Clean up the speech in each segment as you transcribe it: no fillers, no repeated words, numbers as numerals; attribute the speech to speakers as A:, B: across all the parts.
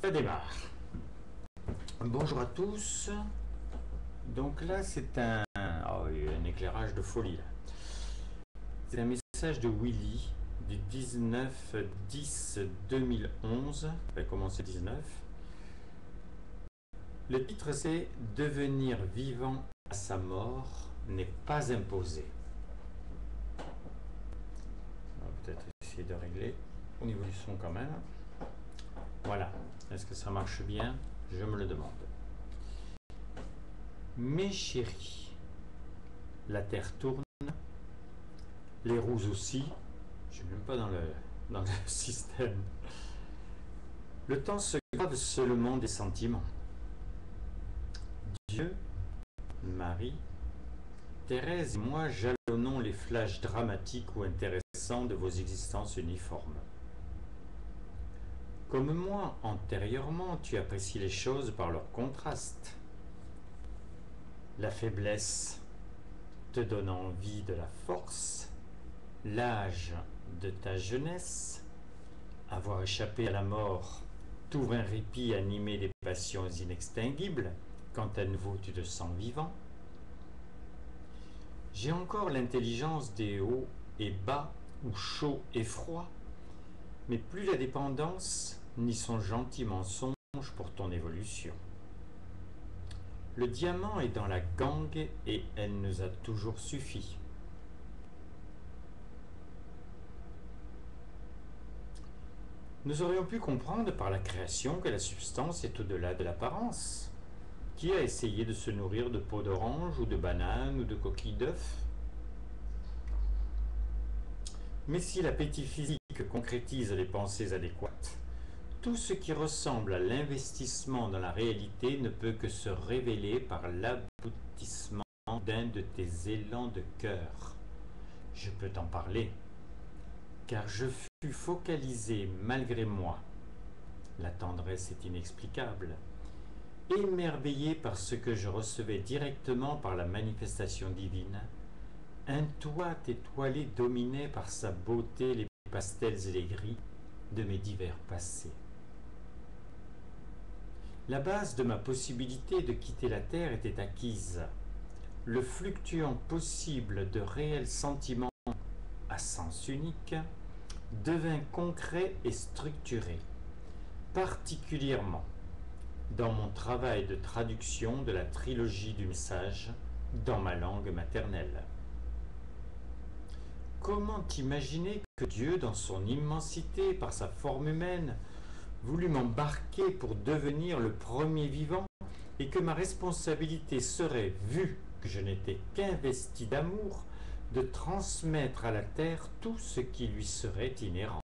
A: Ça démarre. Bonjour à tous. Donc là, c'est un éclairage de folie. C'est un message de Willy du 19-10-2011. On va commencer 19. Le titre, c'est « Devenir vivant à sa mort n'est pas imposé ». On va peut-être essayer de régler au niveau du son quand même. Voilà. Est-ce que ça marche bien? Je me le demande. Mes chéris, la terre tourne, les roues aussi. Je suis même pas dans le système. Le temps se grave seulement des sentiments. Dieu, Marie, Thérèse et moi jalonnons les flashs dramatiques ou intéressants de vos existences uniformes. Comme moi, antérieurement, tu apprécies les choses par leur contraste. La faiblesse te donne envie de la force, l'âge de ta jeunesse, avoir échappé à la mort t'ouvre un répit animé des passions inextinguibles, quand à nouveau tu te sens vivant. J'ai encore l'intelligence des hauts et bas, ou chaud et froid, mais plus la dépendance, ni son gentil mensonge pour ton évolution. Le diamant est dans la gangue et elle nous a toujours suffi. Nous aurions pu comprendre par la création que la substance est au-delà de l'apparence. Qui a essayé de se nourrir de peaux d'orange ou de bananes ou de coquilles d'œufs? Mais si l'appétit physique concrétise les pensées adéquates, tout ce qui ressemble à l'investissement dans la réalité ne peut que se révéler par l'aboutissement d'un de tes élans de cœur. Je peux t'en parler, car je fus focalisé malgré moi. La tendresse est inexplicable. Émerveillé par ce que je recevais directement par la manifestation divine, un toit étoilé dominait par sa beauté les pastels et les gris de mes divers passés. La base de ma possibilité de quitter la terre était acquise. Le fluctuant possible de réels sentiments à sens unique devint concret et structuré, particulièrement dans mon travail de traduction de la trilogie du message dans ma langue maternelle. Comment imaginer que Dieu, dans son immensité, par sa forme humaine, voulut m'embarquer pour devenir le premier vivant et que ma responsabilité serait, vu que je n'étais qu'investi d'amour, de transmettre à la terre tout ce qui lui serait inhérent.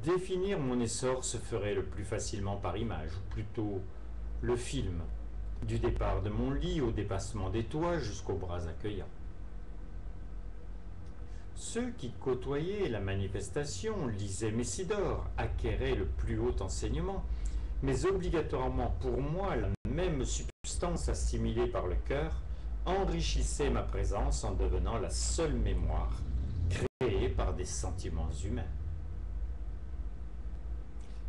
A: Définir mon essor se ferait le plus facilement par image, ou plutôt le film, du départ de mon lit au dépassement des toits jusqu'aux bras accueillants. Ceux qui côtoyaient la manifestation lisaient Messidor, acquéraient le plus haut enseignement, mais obligatoirement pour moi la même substance assimilée par le cœur enrichissait ma présence en devenant la seule mémoire créée par des sentiments humains.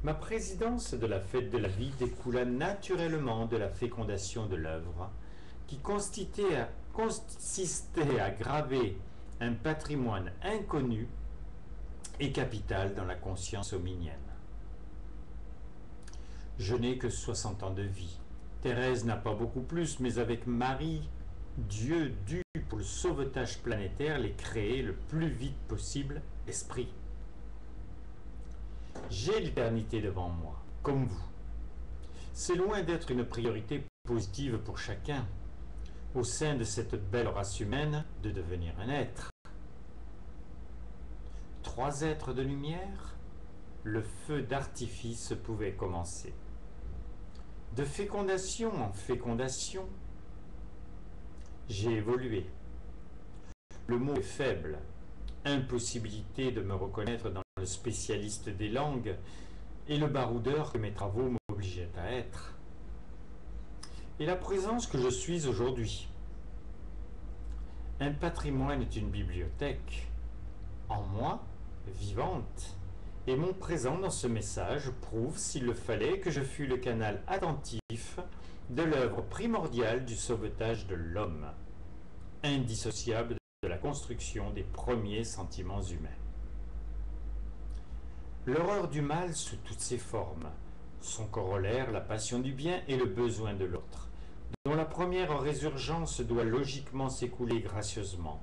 A: Ma présidence de la fête de la vie découla naturellement de la fécondation de l'œuvre, qui consistait à graver un patrimoine inconnu et capital dans la conscience hominienne. Je n'ai que 60 ans de vie. Thérèse n'a pas beaucoup plus, mais avec Marie, Dieu dut, pour le sauvetage planétaire, les créer le plus vite possible, esprit. J'ai l'éternité devant moi, comme vous. C'est loin d'être une priorité positive pour chacun, au sein de cette belle race humaine, de devenir un être. 3 êtres de lumière, le feu d'artifice pouvait commencer. De fécondation en fécondation, j'ai évolué. Le mot est faible, impossibilité de me reconnaître dans le spécialiste des langues et le baroudeur que mes travaux m'obligeaient à être. Et la présence que je suis aujourd'hui. Un patrimoine est une bibliothèque, en moi, vivante, Et mon présent dans ce message prouve, s'il le fallait, que je fus le canal attentif de l'œuvre primordiale du sauvetage de l'homme, indissociable de la construction des premiers sentiments humains. L'horreur du mal sous toutes ses formes, son corollaire, la passion du bien et le besoin de l'autre, dont la première résurgence doit logiquement s'écouler gracieusement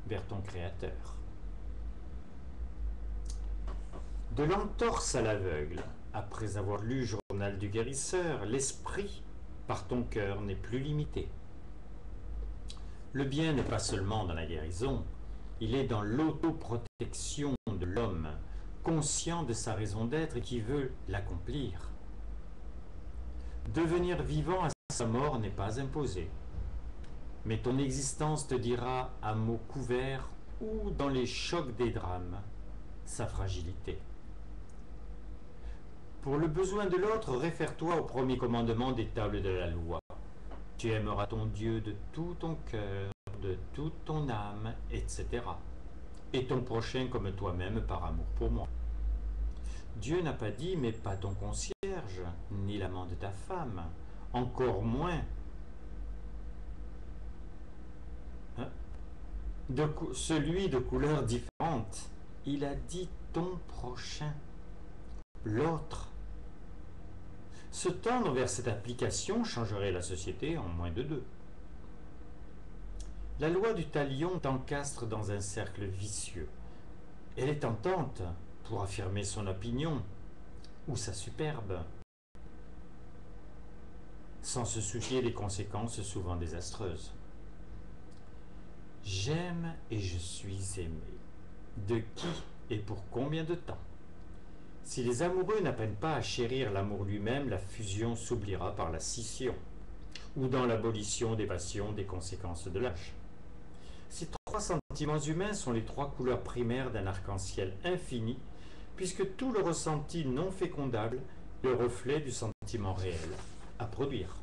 A: vers ton Créateur. De l'entorse à l'aveugle, après avoir lu Journal du guérisseur, l'esprit, par ton cœur, n'est plus limité. Le bien n'est pas seulement dans la guérison, il est dans l'autoprotection de l'homme, conscient de sa raison d'être et qui veut l'accomplir. Devenir vivant à sa mort n'est pas imposé, mais ton existence te dira à mots couverts ou dans les chocs des drames sa fragilité. Pour le besoin de l'autre, réfère-toi au premier commandement des tables de la loi. Tu aimeras ton Dieu de tout ton cœur, de toute ton âme, etc. Et ton prochain comme toi-même par amour pour moi. Dieu n'a pas dit, mais pas ton concierge, ni l'amant de ta femme, encore moins celui de couleur différente. Il a dit ton prochain, l'autre. Se tendre vers cette application changerait la société en moins de deux. La loi du talion t'encastre dans un cercle vicieux. Elle est tentante pour affirmer son opinion ou sa superbe, sans se soucier des conséquences souvent désastreuses. J'aime et je suis aimé. De qui et pour combien de temps? Si les amoureux n'apprennent pas à chérir l'amour lui-même, la fusion s'oubliera par la scission, ou dans l'abolition des passions des conséquences de l'âge. Ces trois sentiments humains sont les trois couleurs primaires d'un arc-en-ciel infini, puisque tout le ressenti non fécondable est le reflet du sentiment réel à produire.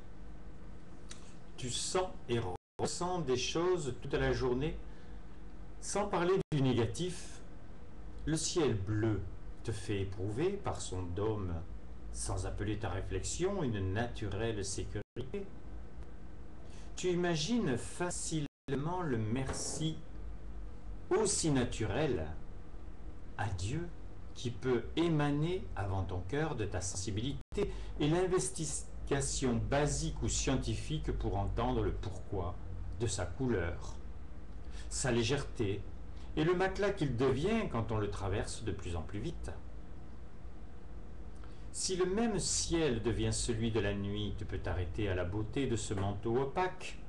A: Tu sens et ressens des choses toute la journée, sans parler du négatif. Le ciel bleu te fait éprouver par son dôme, sans appeler ta réflexion, une naturelle sécurité. Tu imagines facilement le merci aussi naturel à Dieu qui peut émaner avant ton cœur de ta sensibilité et l'investigation basique ou scientifique pour entendre le pourquoi de sa couleur, sa légèreté, et le matelas qu'il devient quand on le traverse de plus en plus vite. Si le même ciel devient celui de la nuit, tu peux t'arrêter à la beauté de ce manteau opaque,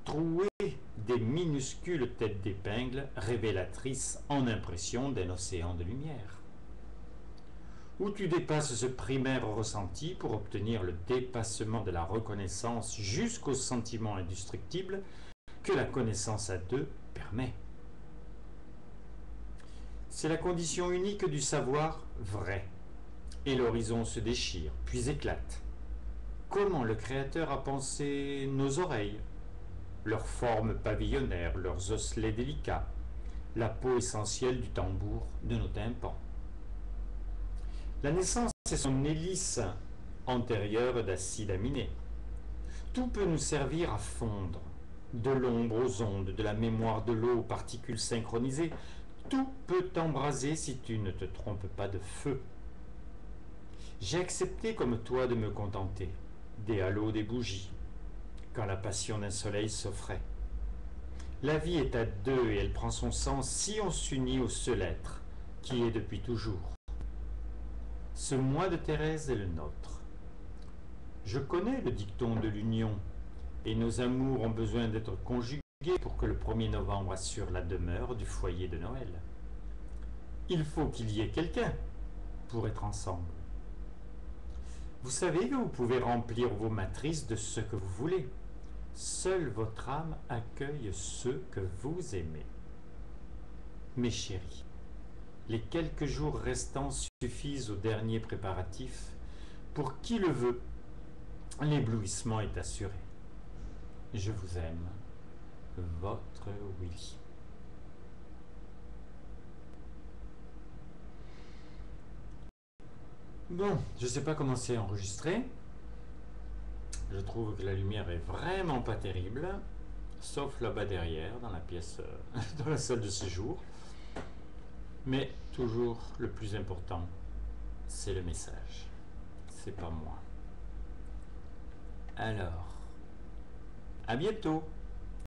A: troué des minuscules têtes d'épingle révélatrices en impression d'un océan de lumière. Où tu dépasses ce primaire ressenti pour obtenir le dépassement de la reconnaissance jusqu'au sentiment indestructible que la connaissance à deux permet. C'est la condition unique du savoir vrai, et l'horizon se déchire, puis éclate. Comment le Créateur a pensé nos oreilles, leurs formes pavillonnaires, leurs osselets délicats, la peau essentielle du tambour de nos tympans. La naissance est son hélice antérieure d'acide aminé. Tout peut nous servir à fondre, de l'ombre aux ondes, de la mémoire de l'eau aux particules synchronisées. Tout peut t'embraser si tu ne te trompes pas de feu. J'ai accepté comme toi de me contenter des halos des bougies, quand la passion d'un soleil s'offrait. La vie est à deux et elle prend son sens si on s'unit au seul être, qui est depuis toujours. Ce moi de Thérèse est le nôtre. Je connais le dicton de l'union, et nos amours ont besoin d'être conjugués pour que le 1er novembre assure la demeure du foyer de Noël. Il faut qu'il y ait quelqu'un pour être ensemble. Vous savez que vous pouvez remplir vos matrices de ce que vous voulez. Seule votre âme accueille ceux que vous aimez. Mes chéris, les quelques jours restants suffisent aux derniers préparatifs. Pour qui le veut, l'éblouissement est assuré. Je vous aime, votre Willy. Bon, je sais pas comment c'est enregistré. Je trouve que la lumière est vraiment pas terrible, sauf là-bas derrière, dans la pièce, dans la salle de séjour. Mais toujours le plus important, c'est le message. C'est pas moi. Alors, à bientôt!